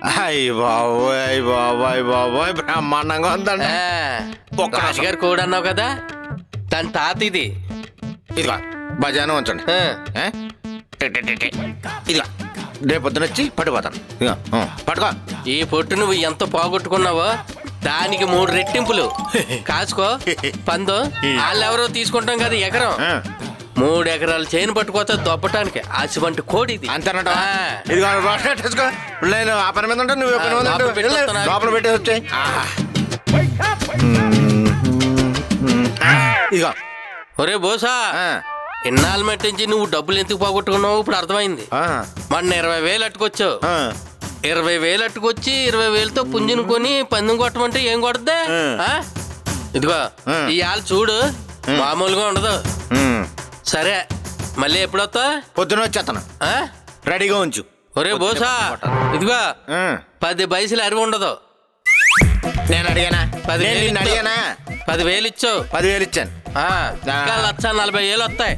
అయ్య బాబోయ్ బాబోయ్ బ్రహ్మాండంగా ఉందండి. రాజుగారు కూడా అన్నావు కదా, దాని తాత ఇది. ఇదిగా బజాను ఉంచండి. ఇదిగా రేపు పొద్దున వచ్చి పడిపోతాను. ఇదిగా పట్టుకో. ఈ పొట్టు నువ్వు ఎంత పోగొట్టుకున్నావో దానికి 3 రెట్టింపులు కాసుకో. పందు వాళ్ళెవరో తీసుకుంటాం కదా ఎకరం, 3 ఎకరాలు చేను పట్టుకోతా దొబ్బటానికి అటువంటి కోడి ఇది. అంతేనట. ఇదిగో తీసుకో. నేను ఆ పని మీద ఉంటాను, నువ్వు పని మీద ఉంటావు. లోపల పెట్టేసి వచ్చాయి. ఇదిగో ఒరే బోసా, ఇన్నాళ్ళ నుంచి నువ్వు డబ్బులు ఎందుకు పోగొట్టుకున్నావు ఇప్పుడు అర్థమైంది. మొన్న 20,000 అట్టుకొచ్చావు. 20,000 అట్టుకొచ్చి 20,000తో పుంజును కొని పందెం కొట్టమంటే ఏం కొడద్దే? ఇదిగో ఈ ఆలు చూడు, మామూలుగా ఉండదు. సరే మళ్ళీ ఎప్పుడొస్తా? పొద్దున వచ్చేస్తాను, రెడీగా ఉంచు. ఒరే బోసా, ఇదిగో 10 పైసలు అరివి ఉండదు. నేను అడిగానా? 10,000 ఇచ్చావు. 10,000 ఇచ్చాను. 1,40,000 వస్తాయి.